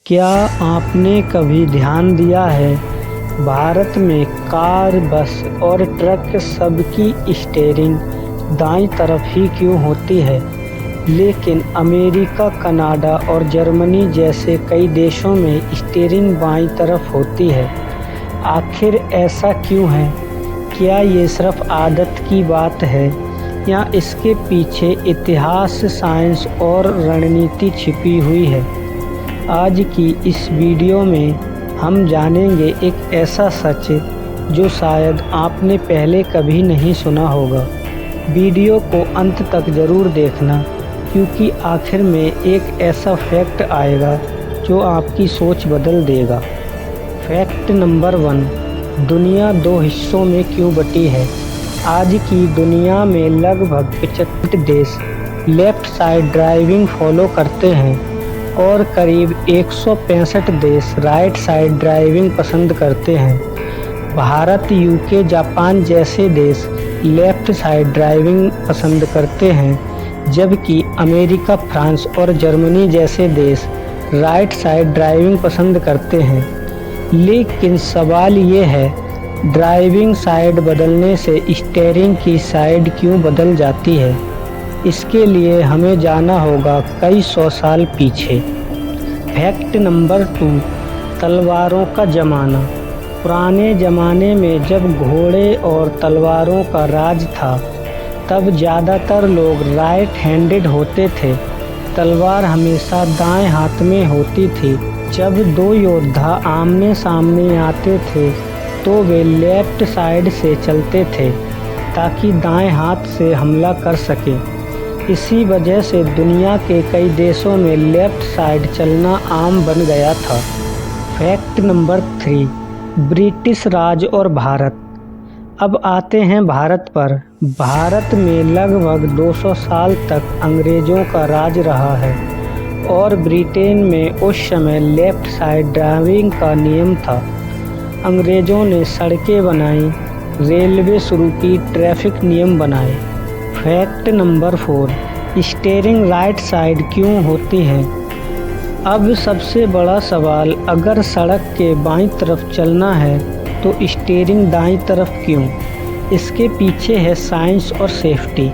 क्या आपने कभी ध्यान दिया है, भारत में कार, बस और ट्रक सबकी स्टीयरिंग दाईं तरफ ही क्यों होती है, लेकिन अमेरिका, कनाडा और जर्मनी जैसे कई देशों में स्टीयरिंग बाईं तरफ होती है? आखिर ऐसा क्यों है? क्या ये सिर्फ आदत की बात है या इसके पीछे इतिहास, साइंस और रणनीति छिपी हुई है? आज की इस वीडियो में हम जानेंगे एक ऐसा सच जो शायद आपने पहले कभी नहीं सुना होगा। वीडियो को अंत तक ज़रूर देखना, क्योंकि आखिर में एक ऐसा फैक्ट आएगा जो आपकी सोच बदल देगा। फैक्ट नंबर 1, दुनिया दो हिस्सों में क्यों बटी है? आज की दुनिया में लगभग 75 देश लेफ़्ट साइड ड्राइविंग फॉलो करते हैं और करीब 165 देश राइट साइड ड्राइविंग पसंद करते हैं। भारत, यूके, जापान जैसे देश लेफ़्ट साइड ड्राइविंग पसंद करते हैं, जबकि अमेरिका, फ्रांस और जर्मनी जैसे देश राइट साइड ड्राइविंग पसंद करते हैं। लेकिन सवाल ये है, ड्राइविंग साइड बदलने से स्टीयरिंग की साइड क्यों बदल जाती है? इसके लिए हमें जाना होगा कई सौ साल पीछे। फैक्ट नंबर 2, तलवारों का ज़माना। पुराने ज़माने में जब घोड़े और तलवारों का राज था, तब ज़्यादातर लोग राइट हैंडेड होते थे। तलवार हमेशा दाएं हाथ में होती थी। जब दो योद्धा आमने सामने आते थे तो वे लेफ्ट साइड से चलते थे ताकि दाएं हाथ से हमला कर सकें। इसी वजह से दुनिया के कई देशों में लेफ़्ट साइड चलना आम बन गया था। फैक्ट नंबर 3, ब्रिटिश राज और भारत। अब आते हैं भारत पर। भारत में लगभग 200 साल तक अंग्रेज़ों का राज रहा है और ब्रिटेन में उस समय लेफ़्ट साइड ड्राइविंग का नियम था। अंग्रेज़ों ने सड़कें बनाई, रेलवे शुरू की, ट्रैफिक नियम बनाए। Fact number 4, steering right side क्यों होती है? अब सबसे बड़ा सवाल, अगर सड़क के बाईं तरफ चलना है तो स्टीयरिंग दाईं तरफ क्यों? इसके पीछे है साइंस और सेफ्टी।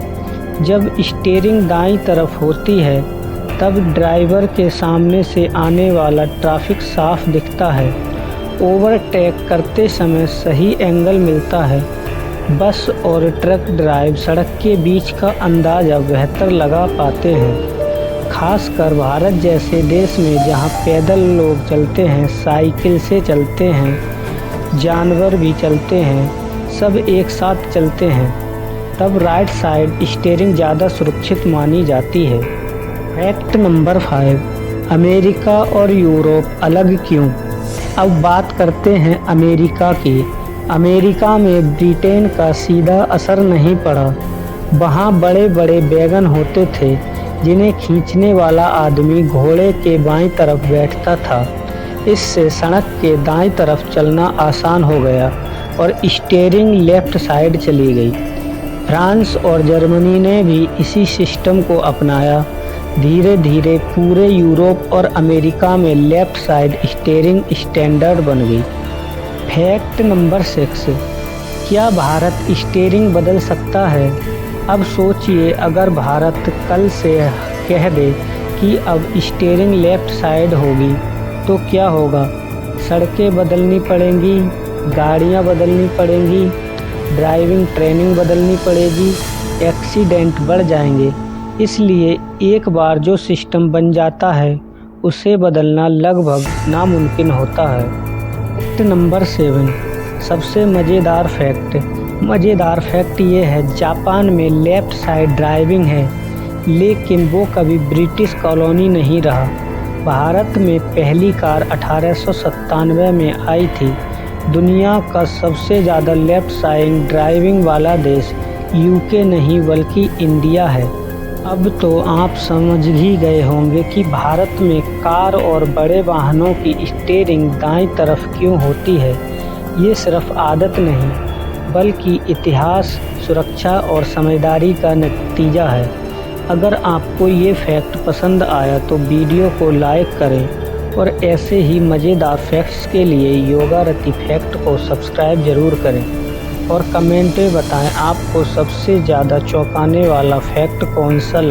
जब स्टीयरिंग दाईं तरफ होती है तब ड्राइवर के सामने से आने वाला ट्रैफिक साफ दिखता है, ओवरटेक करते समय सही एंगल मिलता है। बस और ट्रक ड्राइव सड़क के बीच का अंदाज़ा बेहतर लगा पाते हैं। खासकर भारत जैसे देश में जहां पैदल लोग चलते हैं, साइकिल से चलते हैं, जानवर भी चलते हैं, सब एक साथ चलते हैं, तब राइट साइड स्टीयरिंग ज़्यादा सुरक्षित मानी जाती है। फैक्ट नंबर 5, अमेरिका और यूरोप अलग क्यों? अब बात करते हैं अमेरिका की। अमेरिका में ब्रिटेन का सीधा असर नहीं पड़ा। वहाँ बड़े बड़े वैगन होते थे जिन्हें खींचने वाला आदमी घोड़े के बाईं तरफ बैठता था। इससे सड़क के दाईं तरफ चलना आसान हो गया और स्टीयरिंग लेफ़्ट साइड चली गई। फ्रांस और जर्मनी ने भी इसी सिस्टम को अपनाया। धीरे धीरे पूरे यूरोप और अमेरिका में लेफ़्ट साइड स्टीयरिंग स्टैंडर्ड बन गई। फैक्ट नंबर 6, क्या भारत स्टीयरिंग बदल सकता है? अब सोचिए, अगर भारत कल से कह दे कि अब स्टीयरिंग लेफ़्ट साइड होगी तो क्या होगा? सड़कें बदलनी पड़ेंगी, गाड़ियाँ बदलनी पड़ेंगी, ड्राइविंग ट्रेनिंग बदलनी पड़ेगी, एक्सीडेंट बढ़ जाएंगे। इसलिए एक बार जो सिस्टम बन जाता है उसे बदलना लगभग नामुमकिन होता है। फैक्ट नंबर 7, सबसे मज़ेदार फैक्ट ये है, जापान में लेफ़्ट साइड ड्राइविंग है, लेकिन वो कभी ब्रिटिश कॉलोनी नहीं रहा। भारत में पहली कार 1897 में आई थी। दुनिया का सबसे ज़्यादा लेफ़्ट साइड ड्राइविंग वाला देश यूके नहीं बल्कि इंडिया है। अब तो आप समझ ही गए होंगे कि भारत में कार और बड़े वाहनों की स्टीयरिंग दाईं तरफ क्यों होती है। ये सिर्फ आदत नहीं, बल्कि इतिहास, सुरक्षा और समझदारी का नतीजा है। अगर आपको ये फैक्ट पसंद आया तो वीडियो को लाइक करें और ऐसे ही मज़ेदार फैक्ट्स के लिए योगा रति फैक्ट को सब्सक्राइब ज़रूर करें और कमेंट में बताएं आपको सबसे ज़्यादा चौंकाने वाला फैक्ट कौन सा लगा।